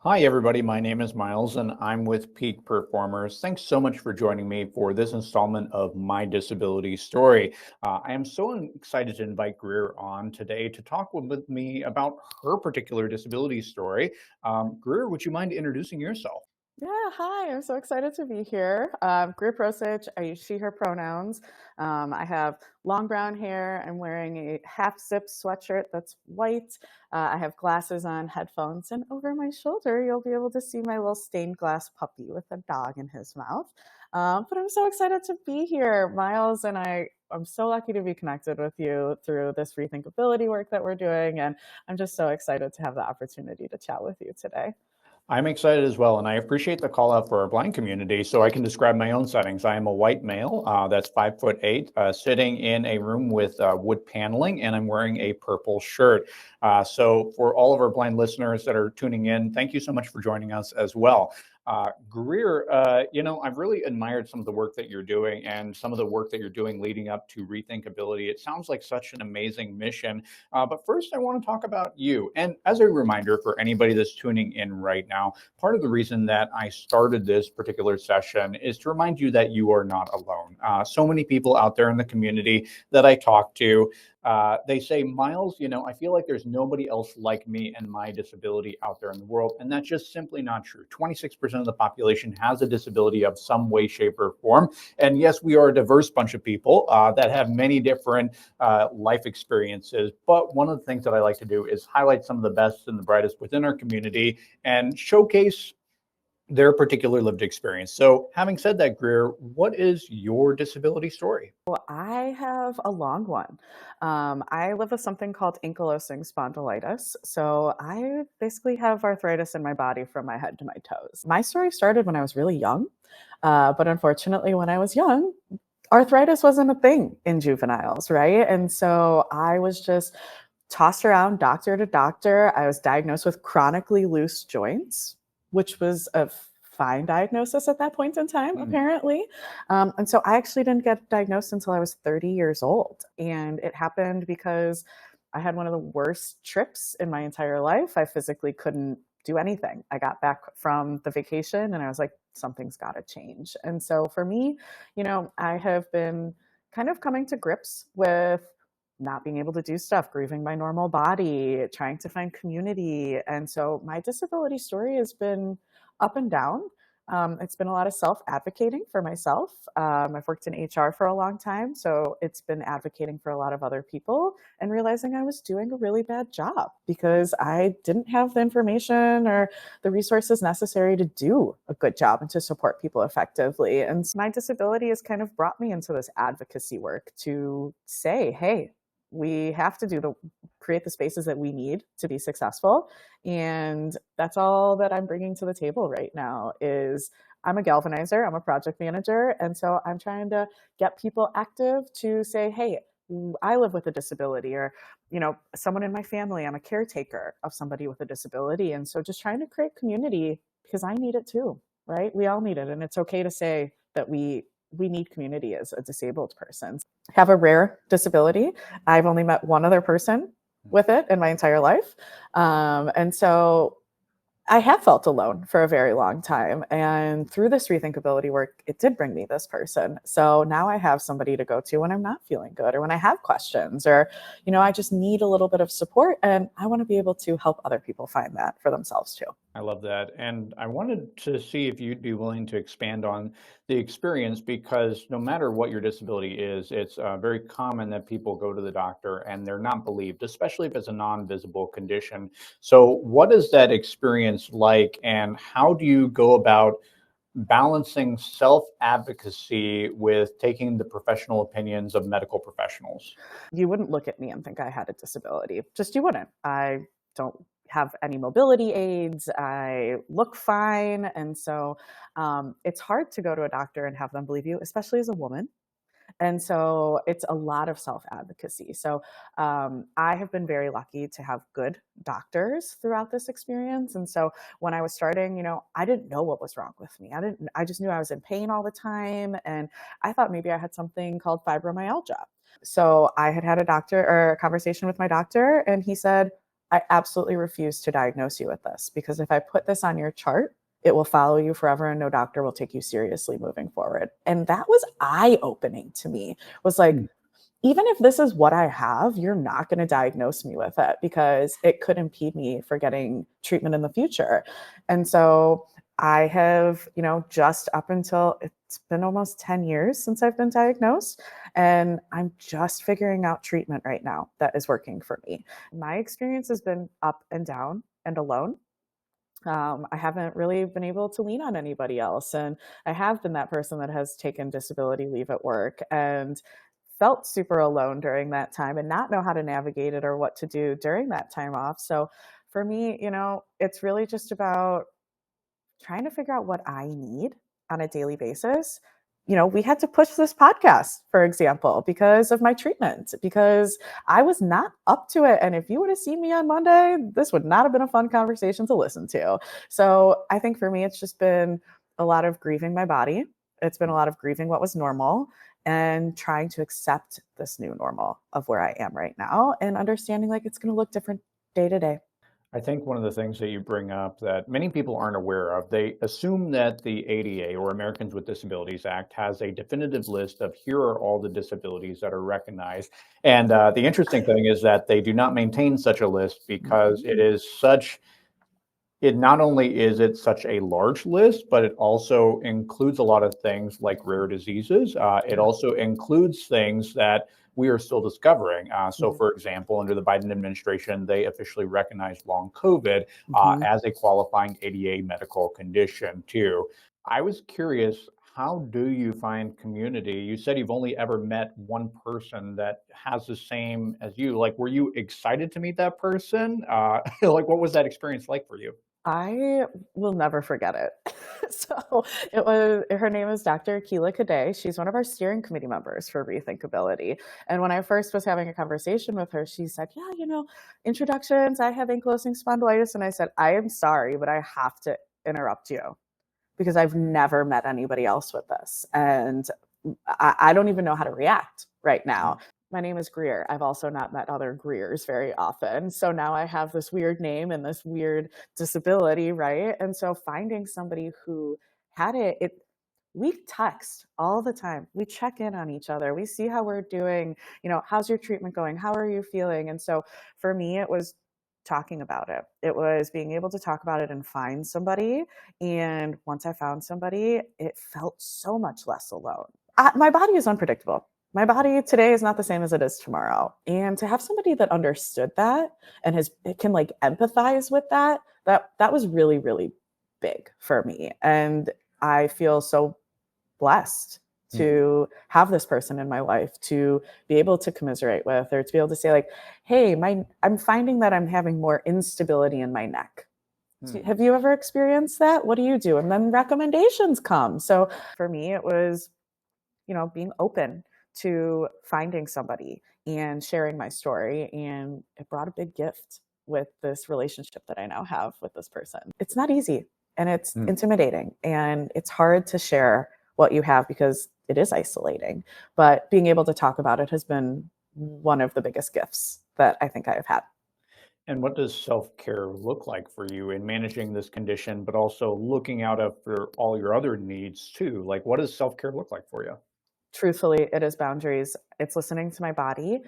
Hi, everybody. My name is Myles, and I'm with Peak Performers. Thanks so much for joining me for this installment of My Disability Story. I am so excited to invite Greer on today to talk with me about her particular disability story. Greer, would you mind introducing yourself? Yeah, hi. I'm so excited to be here. Greer Procich, I use she, her pronouns. I have long brown hair. I'm wearing a half zip sweatshirt that's white. I have glasses on, headphones, and over my shoulder, you'll be able to see my little stained glass puppy with a dog in his mouth. But I'm so excited to be here. Myles and I'm so lucky to be connected with you through this Rethink Ability work that we're doing. And I'm just so excited to have the opportunity to chat with you today. I'm excited as well, and I appreciate the call out for our blind community. So I can describe my own settings. I am a white male that's 5'8", sitting in a room with wood paneling, and I'm wearing a purple shirt. So for all of our blind listeners that are tuning in, thank you so much for joining us as well. Greer, I've really admired some of the work that you're doing and some of the work that you're doing leading up to Rethink Ability. It sounds like such an amazing mission. But first, I want to talk about you. And as a reminder for anybody that's tuning in right now, part of the reason that I started this particular session is to remind you that you are not alone. So many people out there in the community that I talk to, they say, Myles, I feel like there's nobody else like me and my disability out there in the world. And that's just simply not true. 26% of the population has a disability of some way, shape, or form. And yes, we are a diverse bunch of people that have many different life experiences. But one of the things that I like to do is highlight some of the best and the brightest within our community and showcase their particular lived experience. So having said that, Greer, what is your disability story? Well, I have a long one. I live with something called ankylosing spondylitis. So I basically have arthritis in my body from my head to my toes. My story started when I was really young. But unfortunately, when I was young, arthritis wasn't a thing in juveniles, right? And so I was just tossed around doctor to doctor. I was diagnosed with chronically loose joints, which was a fine diagnosis at that point in time, Hmm. apparently. And so I actually didn't get diagnosed until I was 30 years old. And it happened because I had one of the worst trips in my entire life. I physically couldn't do anything. I got back from the vacation and I was like, something's got to change. And so for me, I have been kind of coming to grips with not being able to do stuff, grieving my normal body, trying to find community. And so my disability story has been up and down. It's been a lot of self advocating for myself. I've worked in HR for a long time, so it's been advocating for a lot of other people and realizing I was doing a really bad job because I didn't have the information or the resources necessary to do a good job and to support people effectively. And so my disability has kind of brought me into this advocacy work to say, hey, we have to create the spaces that we need to be successful, and that's all that I'm bringing to the table right now. Is I'm a galvanizer, I'm a project manager, and so I'm trying to get people active to say, hey, I live with a disability, or someone in my family, I'm a caretaker of somebody with a disability, and so just trying to create community because I need it too, right? We all need it, and it's okay to say that we need community as a disabled person. I have a rare disability. I've only met one other person with it in my entire life. And so I have felt alone for a very long time. And through this rethinkability work, it did bring me this person. So now I have somebody to go to when I'm not feeling good or when I have questions or, I just need a little bit of support. And I want to be able to help other people find that for themselves too. I love that. And I wanted to see if you'd be willing to expand on the experience because no matter what your disability is, it's very common that people go to the doctor and they're not believed, especially if it's a non-visible condition. So, what is that experience like, and how do you go about balancing self-advocacy with taking the professional opinions of medical professionals? You wouldn't look at me and think I had a disability. Just you wouldn't. I don't have any mobility aids. I look fine. And so it's hard to go to a doctor and have them believe you, especially as a woman. And so it's a lot of self advocacy. So I have been very lucky to have good doctors throughout this experience. And so when I was starting, I didn't know what was wrong with me. I just knew I was in pain all the time. And I thought maybe I had something called fibromyalgia. So I had a doctor or a conversation with my doctor, and he said, I absolutely refuse to diagnose you with this, because if I put this on your chart, it will follow you forever and no doctor will take you seriously moving forward. And that was eye-opening to me. Was like, even if this is what I have, you're not going to diagnose me with it, because it could impede me for getting treatment in the future. And so I have, just up until it's been almost 10 years since I've been diagnosed, and I'm just figuring out treatment right now that is working for me. My experience has been up and down and alone. I haven't really been able to lean on anybody else. And I have been that person that has taken disability leave at work and felt super alone during that time and not know how to navigate it or what to do during that time off. So for me, it's really just about trying to figure out what I need on a daily basis. We had to push this podcast, for example, because of my treatment, because I was not up to it. And if you would have seen me on Monday, this would not have been a fun conversation to listen to. So I think for me, it's just been a lot of grieving my body. It's been a lot of grieving what was normal and trying to accept this new normal of where I am right now and understanding like it's going to look different day to day. I think one of the things that you bring up that many people aren't aware of, they assume that the ADA or Americans with Disabilities Act has a definitive list of here are all the disabilities that are recognized. And the interesting thing is that they do not maintain such a list because it is such it not only is it such a large list, but it also includes a lot of things like rare diseases. It also includes things that we are still discovering. So, Mhm. for example, under the Biden administration, they officially recognized long COVID Mhm. as a qualifying ADA medical condition, too. I was curious, how do you find community? You said you've only ever met one person that has the same as you. Like, were you excited to meet that person? Like, what was that experience like for you? I will never forget it. So her name is Dr. Keela Cadet. She's one of our steering committee members for Rethink Ability. And when I first was having a conversation with her, she said, yeah, introductions, I have ankylosing spondylitis. And I said, I am sorry, but I have to interrupt you because I've never met anybody else with this. And I don't even know how to react right now. My name is Greer. I've also not met other Greers very often. So now I have this weird name and this weird disability, right? And so finding somebody who had it, we text all the time. We check in on each other. We see how we're doing. How's your treatment going? How are you feeling? And so for me, it was talking about it. It was being able to talk about it and find somebody. And once I found somebody, it felt so much less alone. My body is unpredictable. My body today is not the same as it is tomorrow. And to have somebody that understood that and it can like empathize with that was really, really big for me. And I feel so blessed Mhm. to have this person in my life to be able to commiserate with, or to be able to say like, hey, I'm finding that I'm having more instability in my neck. Hmm. Have you ever experienced that? What do you do? And then recommendations come. So for me, it was, being open to finding somebody and sharing my story. And it brought a big gift with this relationship that I now have with this person. It's not easy and it's Hmm. intimidating and it's hard to share what you have because it is isolating. But being able to talk about it has been one of the biggest gifts that I think I have had. And what does self-care look like for you in managing this condition, but also looking out for all your other needs too? Like, what does self-care look like for you? Truthfully, it is boundaries. It's listening to my body.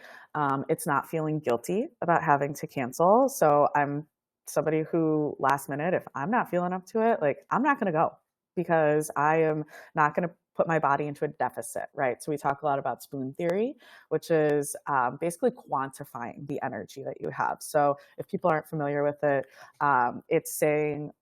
It's not feeling guilty about having to cancel. So I'm somebody who last minute, if I'm not feeling up to it, like I'm not going to go because I am not going to put my body into a deficit, right? So we talk a lot about spoon theory, which is basically quantifying the energy that you have. So if people aren't familiar with it, it's saying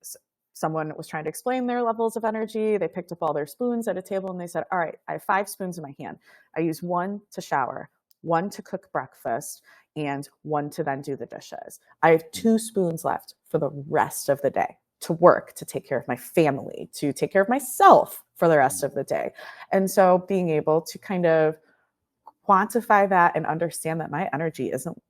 someone was trying to explain their levels of energy. They picked up all their spoons at a table and they said, all right, I have 5 spoons in my hand. I use one to shower, one to cook breakfast, and one to then do the dishes. I have 2 spoons left for the rest of the day to work, to take care of my family, to take care of myself for the rest of the day. And so being able to kind of quantify that and understand that my energy isn't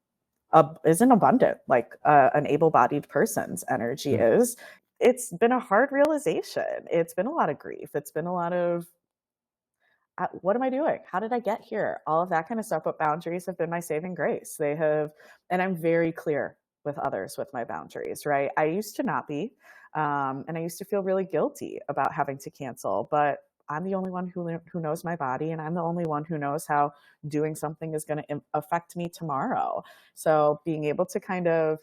abundant like an able-bodied person's energy Hmm. is. It's been a hard realization. It's been a lot of grief. It's been a lot of what am I doing? How did I get here? All of that kind of stuff. But boundaries have been my saving grace. They have, and I'm very clear with others with my boundaries, right? I used to not be, and I used to feel really guilty about having to cancel, but I'm the only one who knows my body, and I'm the only one who knows how doing something is going to affect me tomorrow. So being able to kind of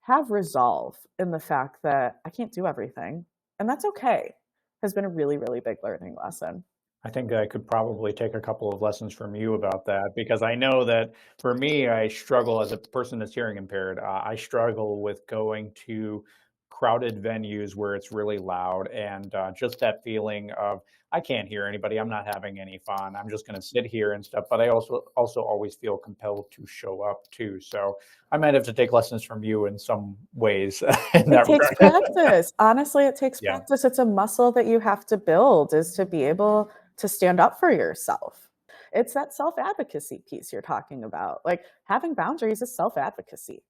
have resolve in the fact that I can't do everything, and that's okay, has been a really, really big learning lesson. I think I could probably take a couple of lessons from you about that because I know that for me, I struggle as a person that's hearing impaired. I struggle with going to crowded venues where it's really loud and just that feeling of I can't hear anybody. I'm not having any fun. I'm just going to sit here and stuff. But I also always feel compelled to show up too. So I might have to take lessons from you in some ways in It that takes regard. practice. Honestly, it takes Yeah. practice. It's a muscle that you have to build, is to be able to stand up for yourself. It's that self-advocacy piece you're talking about. Like, having boundaries is self-advocacy.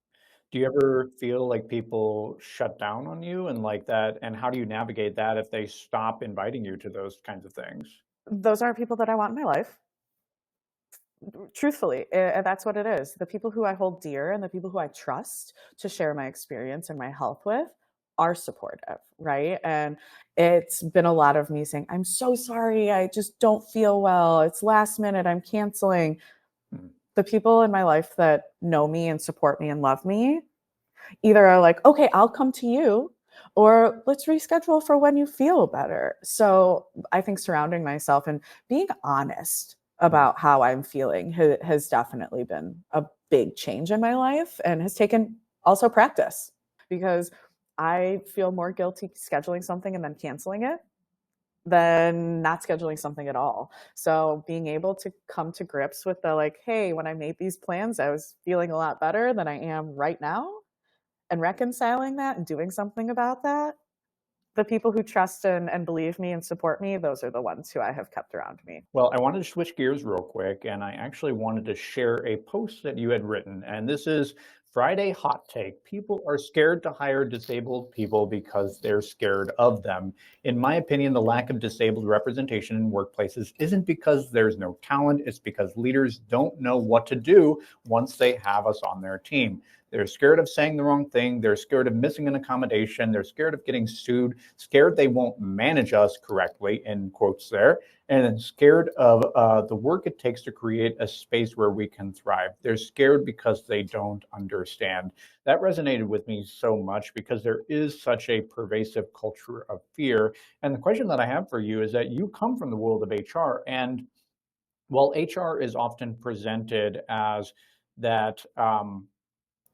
Do you ever feel like people shut down on you and like that? And how do you navigate that if they stop inviting you to those kinds of things? Those aren't people that I want in my life. Truthfully, that's what it is. The people who I hold dear and the people who I trust to share my experience and my help with are supportive, right? And it's been a lot of me saying, I'm so sorry, I just don't feel well. It's last minute, I'm canceling. Mm. The people in my life that know me and support me and love me either are like, okay, I'll come to you, or let's reschedule for when you feel better. So I think surrounding myself and being honest Mm. about how I'm feeling has definitely been a big change in my life, and has taken also practice, because I feel more guilty scheduling something and then canceling it than not scheduling something at all. So being able to come to grips with the like, hey, when I made these plans, I was feeling a lot better than I am right now, and reconciling that and doing something about that. The people who trust and believe me and support me, those are the ones who I have kept around me. Well, I wanted to switch gears real quick, and I actually wanted to share a post that you had written. And this is Friday Hot Take. People are scared to hire disabled people because they're scared of them. In my opinion, the lack of disabled representation in workplaces isn't because there's no talent, it's because leaders don't know what to do once they have us on their team. They're scared of saying the wrong thing. They're scared of missing an accommodation. They're scared of getting sued, scared they won't manage us correctly, in quotes there, and then scared of the work it takes to create a space where we can thrive. They're scared because they don't understand. That resonated with me so much because there is such a pervasive culture of fear. And the question that I have for you is that you come from the world of HR, and while HR is often presented as that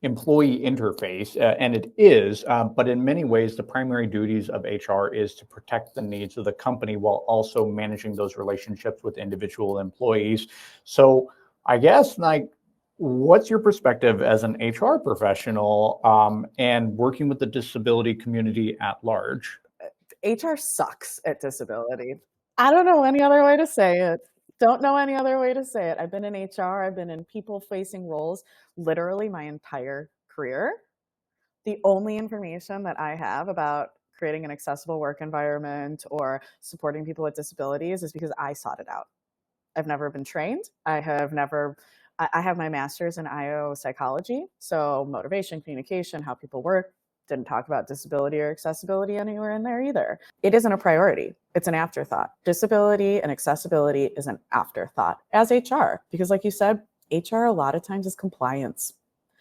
employee interface, and it is, but in many ways, the primary duties of HR is to protect the needs of the company while also managing those relationships with individual employees. So, I guess, like, what's your perspective as an HR professional and working with the disability community at large? HR sucks at disability. I don't know any other way to say it. Don't know any other way to say it. I've been in HR, I've been in people facing roles literally my entire career. The only information that I have about creating an accessible work environment or supporting people with disabilities is because I sought it out. I've never been trained. I have my master's in IO psychology. So motivation, communication, how people work. Didn't talk about disability or accessibility anywhere in there either. It isn't a priority. It's an afterthought. Disability and accessibility is an afterthought as HR, because like you said, HR a lot of times is compliance,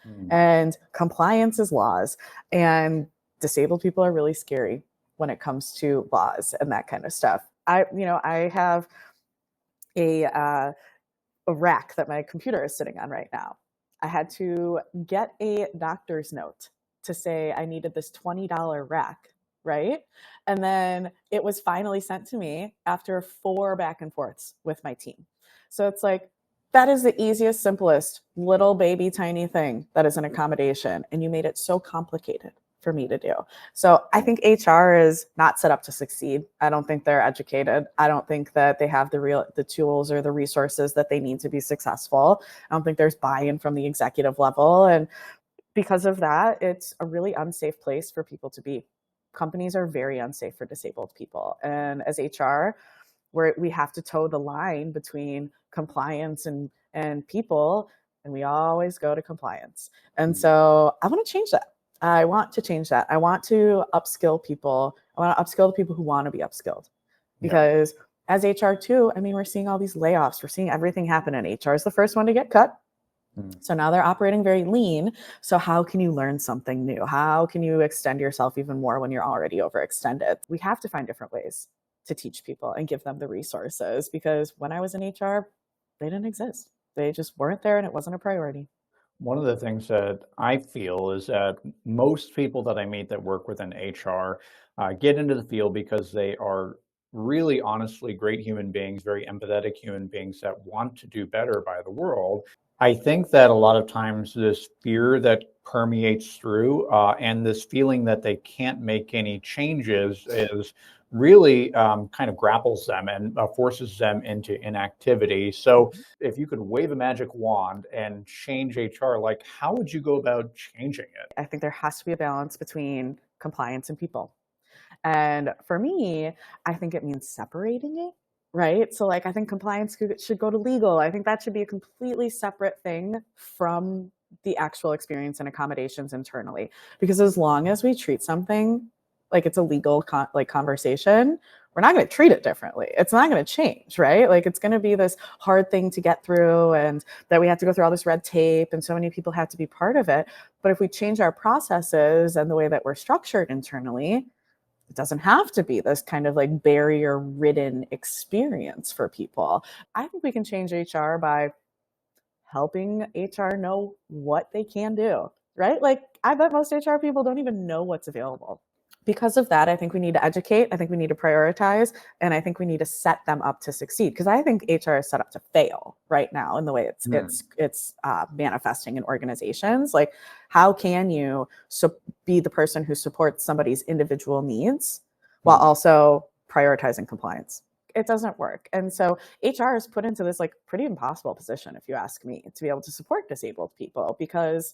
Hmm. and compliance is laws, and disabled people are really scary when it comes to laws and that kind of stuff. I have a a rack that my computer is sitting on right now. I had to get a doctor's note to say I needed this $20 rack, right? And then it was finally sent to me after 4 back and forths with my team. So it's like, that is the easiest, simplest, little baby tiny thing that is an accommodation. And you made it so complicated for me to do. So I think HR is not set up to succeed. I don't think they're educated. I don't think that they have the tools or the resources that they need to be successful. I don't think there's buy-in from the executive level. And because of that, it's a really unsafe place for people to be. Companies are very unsafe for disabled people. And as HR, we have to toe the line between compliance and people, and we always go to compliance. And so I want to change that. I want to change that. I want to upskill people. I want to upskill the people who want to be upskilled, because as HR too, I mean, we're seeing all these layoffs. We're seeing everything happen, and HR is the first one to get cut. So now they're operating very lean. So how can you learn something new? How can you extend yourself even more when you're already overextended? We have to find different ways to teach people and give them the resources, because when I was in HR, they didn't exist. They just weren't there, and it wasn't a priority. One of the things that I feel is that most people that I meet that work within HR get into the field because they are really honestly great human beings, very empathetic human beings that want to do better by the world. I think that a lot of times this fear that permeates through and this feeling that they can't make any changes is really kind of grapples them and forces them into inactivity. So if you could wave a magic wand and change HR, like how would you go about changing it? I think there has to be a balance between compliance and people. And for me, I think it means separating it, right? So, like, I think compliance should go to legal. I think that should be a completely separate thing from the actual experience and accommodations internally. Because as long as we treat something like it's a legal conversation, we're not going to treat it differently. It's not going to change, right? Like, it's going to be this hard thing to get through, and that we have to go through all this red tape, and so many people have to be part of it. But if we change our processes and the way that we're structured internally, it doesn't have to be this kind of like barrier ridden experience for people. I think we can change HR by helping HR know what they can do, right? Like, I bet most HR people don't even know what's available. Because of that, I think we need to educate. I think we need to prioritize, and I think we need to set them up to succeed. Because I think HR is set up to fail right now in the way it's manifesting in organizations. Like, how can you be the person who supports somebody's individual needs while also prioritizing compliance? It doesn't work. And so HR is put into this like pretty impossible position, if you ask me, to be able to support disabled people, because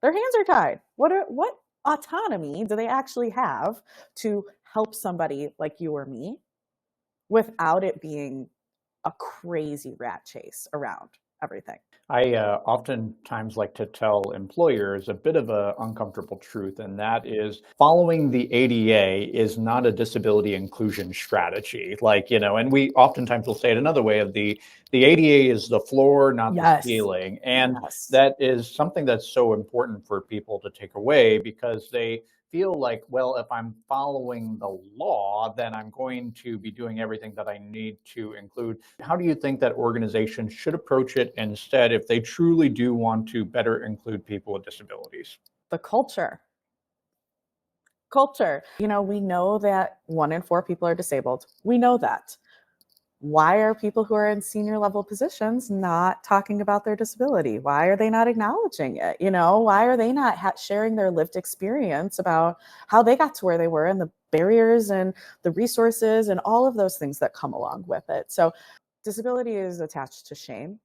their hands are tied. What autonomy do they actually have to help somebody like you or me without it being a crazy rat chase around everything? I oftentimes like to tell employers a bit of an uncomfortable truth, and that is following the ADA is not a disability inclusion strategy. Like, and we oftentimes will say it another way of the ADA is the floor, not the Yes. ceiling. And Yes. that is something that's so important for people to take away, because they feel like, well, if I'm following the law, then I'm going to be doing everything that I need to include. How do you think that organizations should approach it instead if they truly do want to better include people with disabilities? The culture. We know that 1 in 4 people are disabled. We know that. Why are people who are in senior level positions not talking about their disability? Why are they not acknowledging it? Why are they not sharing their lived experience about how they got to where they were, and the barriers and the resources and all of those things that come along with it? So disability is attached to shame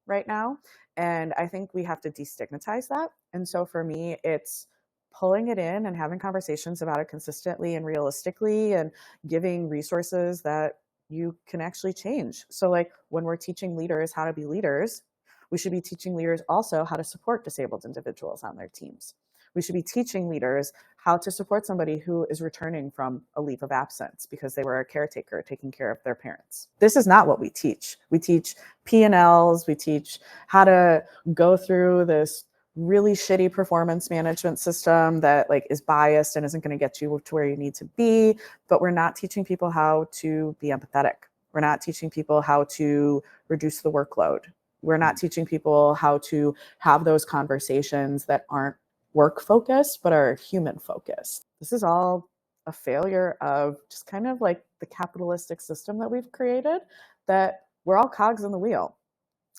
right now. And I think we have to destigmatize that. And so for me, it's pulling it in and having conversations about it consistently and realistically, and giving resources that you can actually change. So, like, when we're teaching leaders how to be leaders, we should be teaching leaders also how to support disabled individuals on their teams. We should be teaching leaders how to support somebody who is returning from a leave of absence because they were a caretaker taking care of their parents. This is not what we teach. We teach P&Ls. We teach how to go through this really shitty performance management system that like is biased and isn't going to get you to where you need to be. But we're not teaching people how to be empathetic. We're not teaching people how to reduce the workload. We're not teaching people how to have those conversations that aren't work focused, but are human focused. This is all a failure of just kind of like the capitalistic system that we've created, that we're all cogs in the wheel.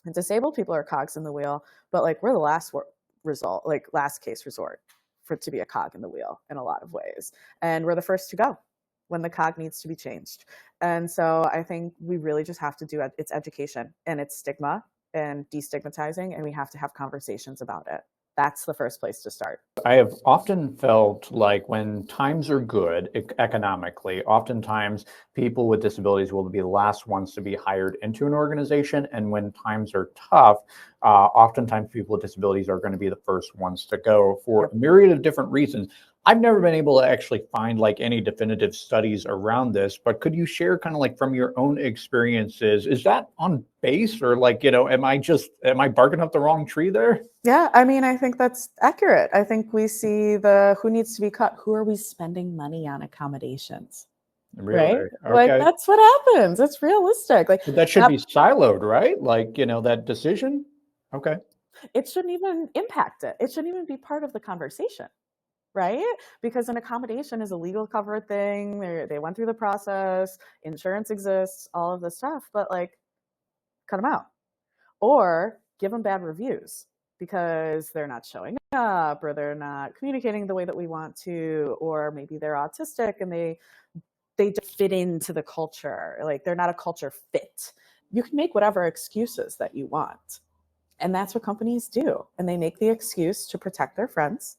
And disabled people are cogs in the wheel, but like we're the last case resort for it to be a cog in the wheel in a lot of ways. And we're the first to go when the cog needs to be changed. And so I think we really just have to do it. It's education, and it's stigma and destigmatizing, and we have to have conversations about it. That's the first place to start. I have often felt like when times are good economically, oftentimes people with disabilities will be the last ones to be hired into an organization. And when times are tough, oftentimes people with disabilities are going to be the first ones to go for a myriad of different reasons. I've never been able to actually find like any definitive studies around this, but could you share kind of like from your own experiences, is that on base or like, am I barking up the wrong tree there? Yeah, I mean, I think that's accurate. I think we see the who needs to be cut, who are we spending money on accommodations, right? Really? Like Okay. that's what happens. It's realistic. Like But that should that be siloed, right? Like, that decision? Okay. it shouldn't even impact it. It shouldn't even be part of the conversation, right? Because an accommodation is a legal covered thing. They went through the process, insurance exists, all of this stuff, but like cut them out or give them bad reviews because they're not showing up or they're not communicating the way that we want to, or maybe they're autistic and they just fit into the culture. Like they're not a culture fit. You can make whatever excuses that you want. And that's what companies do. And they make the excuse to protect their friends.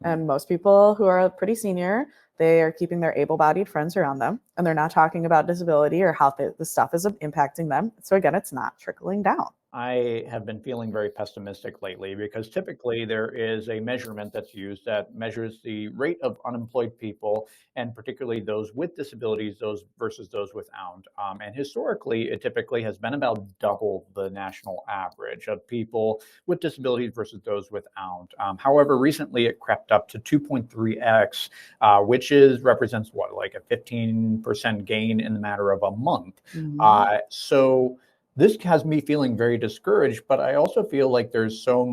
And most people who are pretty senior, they are keeping their able-bodied friends around them, and they're not talking about disability or how the stuff is impacting them. So again, it's not trickling down. I have been feeling very pessimistic lately because typically there is a measurement that's used that measures the rate of unemployed people, and particularly those with disabilities, those versus those without. And historically, it typically has been about double the national average of people with disabilities versus those without. However, recently it crept up to 2.3x, which represents what, like a 15% gain in the matter of a month. So this has me feeling very discouraged, but I also feel like there's so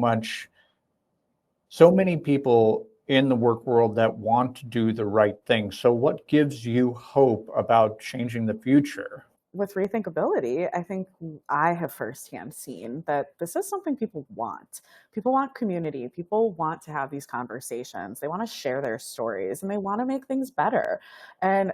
many people in the work world that want to do the right thing. So what gives you hope about changing the future? With Rethink Ability, I think I have firsthand seen that this is something people want. People want community. People want to have these conversations. They want to share their stories and they want to make things better. And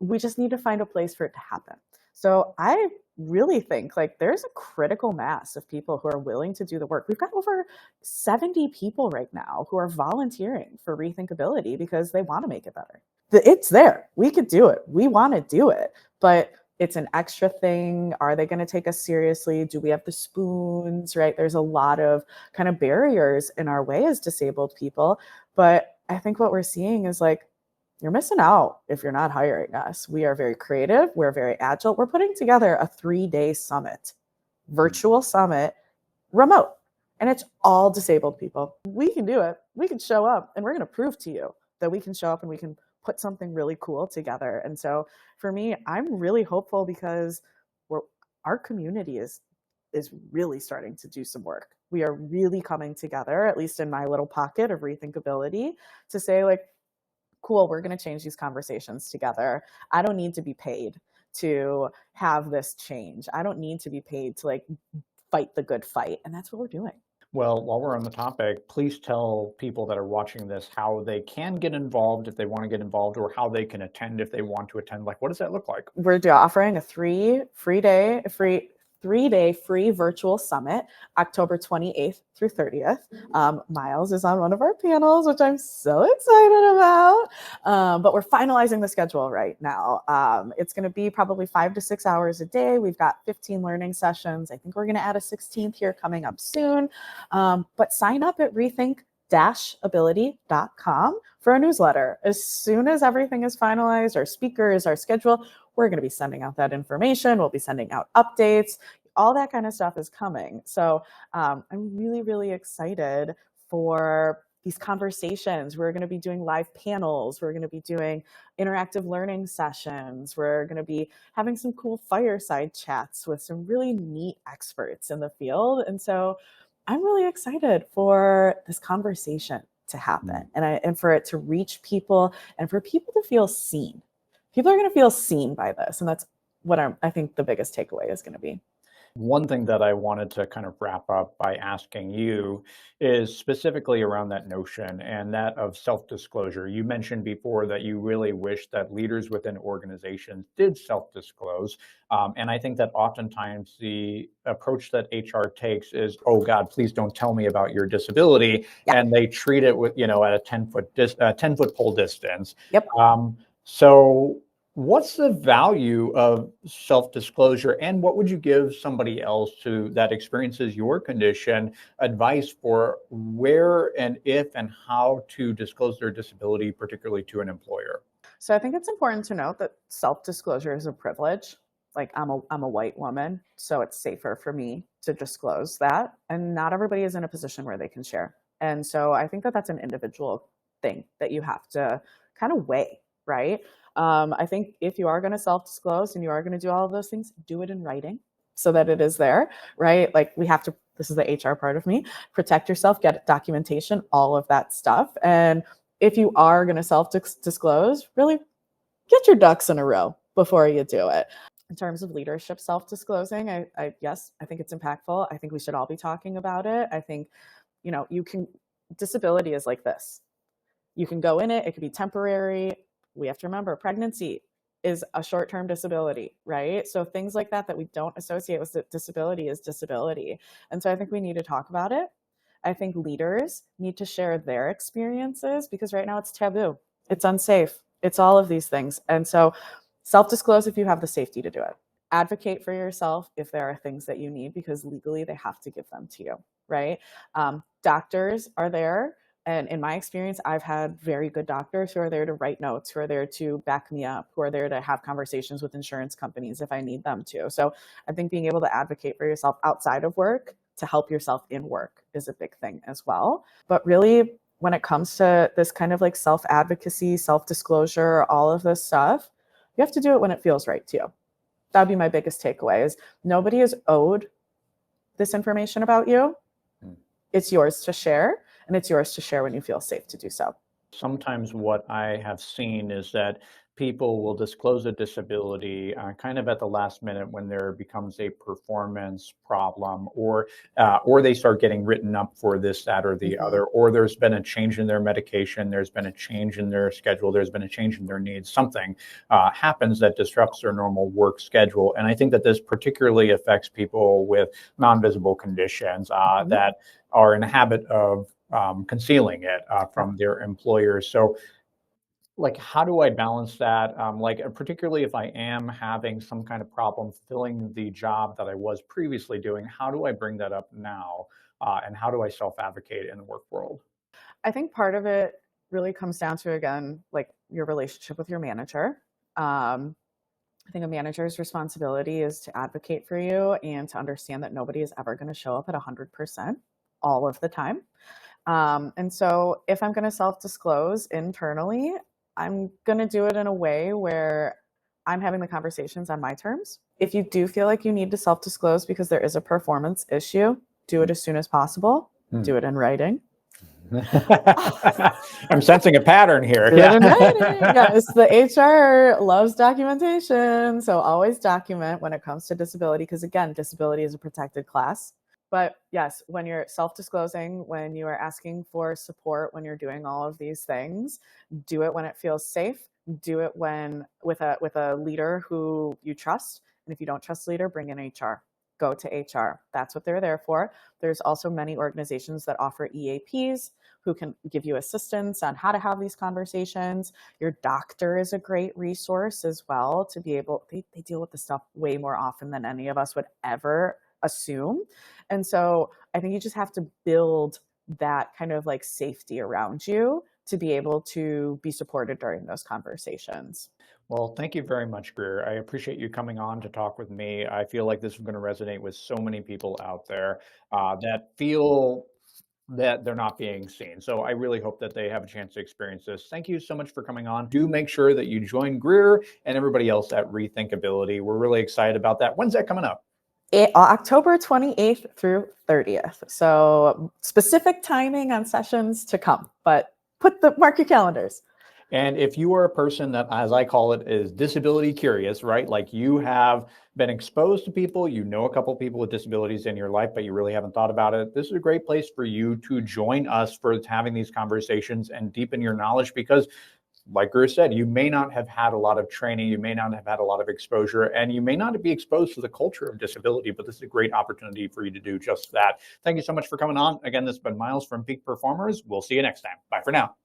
we just need to find a place for it to happen. So I really think like there's a critical mass of people who are willing to do the work. We've got over 70 people right now who are volunteering for Rethink Ability because they want to make it better. It's there. We could do it. We want to do it, but it's an extra thing. Are they going to take us seriously? Do we have the spoons, right? There's a lot of kind of barriers in our way as disabled people. But I think what we're seeing is like, you're missing out if you're not hiring us. We are very creative. We're very agile. We're putting together a 3-day summit, virtual summit, remote, and it's all disabled people. We can do it. We can show up, and we're going to prove to you that we can show up and we can put something really cool together. And so for me, I'm really hopeful because our community is really starting to do some work. We are really coming together, at least in my little pocket of Rethink Ability, to say like, cool, we're going to change these conversations together. I don't need to be paid to have this change. I don't need to be paid to like fight the good fight. And that's what we're doing. Well, while we're on the topic, please tell people that are watching this how they can get involved if they want to get involved, or how they can attend if they want to attend. Like, what does that look like? We're offering a three-day free virtual summit, October 28th through 30th. Myles is on one of our panels, which I'm so excited about. But we're finalizing the schedule right now. It's going to be probably 5 to 6 hours a day. We've got 15 learning sessions. I think we're going to add a 16th here coming up soon. But sign up at rethink-ability.com for a newsletter. As soon as everything is finalized, our speakers, our schedule, we're going to be sending out that information. We'll be sending out updates. All that kind of stuff is coming. So I'm really, really excited for these conversations. We're going to be doing live panels. We're going to be doing interactive learning sessions. We're going to be having some cool fireside chats with some really neat experts in the field. And so I'm really excited for this conversation to happen and for it to reach people and for people to feel seen. People are going to feel seen by this. And that's what I think the biggest takeaway is going to be. One thing that I wanted to kind of wrap up by asking you is specifically around that notion and that of self-disclosure. You mentioned before that you really wish that leaders within organizations did self-disclose. And I think that oftentimes the approach that HR takes is, oh God, please don't tell me about your disability. Yeah. And they treat it with, at a 10-foot pole distance. Yep. So what's the value of self-disclosure, and what would you give somebody else that experiences your condition advice for where and if and how to disclose their disability, particularly to an employer? So I think it's important to note that self-disclosure is a privilege. Like I'm a white woman, so it's safer for me to disclose that. And not everybody is in a position where they can share. And so I think that that's an individual thing that you have to kind of weigh, right? I think if you are going to self-disclose and you are going to do all of those things, do it in writing so that it is there, right? Like we have to, this is the HR part of me, protect yourself, get documentation, all of that stuff. And if you are going to self-disclose, really get your ducks in a row before you do it. In terms of leadership self-disclosing, yes, I think it's impactful. I think we should all be talking about it. I think, disability is like this. You can go in it, it could be temporary. We have to remember pregnancy is a short-term disability, right? So things like that we don't associate with disability is disability. And so I think we need to talk about it. I think leaders need to share their experiences because right now it's taboo. It's unsafe. It's all of these things. And so self-disclose if you have the safety to do it. Advocate for yourself if there are things that you need because legally they have to give them to you, right? Doctors are there. And in my experience, I've had very good doctors who are there to write notes, who are there to back me up, who are there to have conversations with insurance companies if I need them to. So I think being able to advocate for yourself outside of work to help yourself in work is a big thing as well. But really, when it comes to this kind of like self-advocacy, self-disclosure, all of this stuff, you have to do it when it feels right to you. That'd be my biggest takeaway is nobody is owed this information about you. It's yours to share, and it's yours to share when you feel safe to do so. Sometimes what I have seen is that people will disclose a disability kind of at the last minute when there becomes a performance problem, or they start getting written up for this, that, or the other, or there's been a change in their medication, there's been a change in their schedule, there's been a change in their needs. Something happens that disrupts their normal work schedule, and I think that this particularly affects people with non-visible conditions that are in the habit of concealing it from their employers. So, like, how do I balance that? Particularly if I am having some kind of problem filling the job that I was previously doing, how do I bring that up now? And how do I self-advocate in the work world? I think part of it really comes down to, again, like your relationship with your manager. I think a manager's responsibility is to advocate for you and to understand that nobody is ever going to show up at 100% all of the time. And so if I'm going to self-disclose internally, I'm going to do it in a way where I'm having the conversations on my terms. If you do feel like you need to self-disclose because there is a performance issue, do it as soon as possible. Do it in writing. I'm sensing a pattern here. Yeah. Yes, the HR loves documentation. So always document when it comes to disability, because again, disability is a protected class. But yes, when you're self-disclosing, when you are asking for support, when you're doing all of these things, do it when it feels safe. Do it when with a leader who you trust. And if you don't trust leader, bring in HR. Go to HR. That's what they're there for. There's also many organizations that offer EAPs who can give you assistance on how to have these conversations. Your doctor is a great resource as well to be able, they deal with this stuff way more often than any of us would ever assume. And so I think you just have to build that kind of like safety around you to be able to be supported during those conversations. Well, thank you very much, Greer. I appreciate you coming on to talk with me. I feel like this is going to resonate with so many people out there that feel that they're not being seen. So I really hope that they have a chance to experience this. Thank you so much for coming on. Do make sure that you join Greer and everybody else at Rethink Ability. We're really excited about that. When's that coming up? October 28th through 30th. So specific timing on sessions to come, but mark your calendars. And if you are a person that, as I call it, is disability curious, right? Like you have been exposed to people, you know a couple people with disabilities in your life, but you really haven't thought about it. This is a great place for you to join us for having these conversations and deepen your knowledge, because like Greer said, you may not have had a lot of training, you may not have had a lot of exposure, and you may not be exposed to the culture of disability, but this is a great opportunity for you to do just that. Thank you so much for coming on. Again, this has been Myles from Peak Performers. We'll see you next time. Bye for now.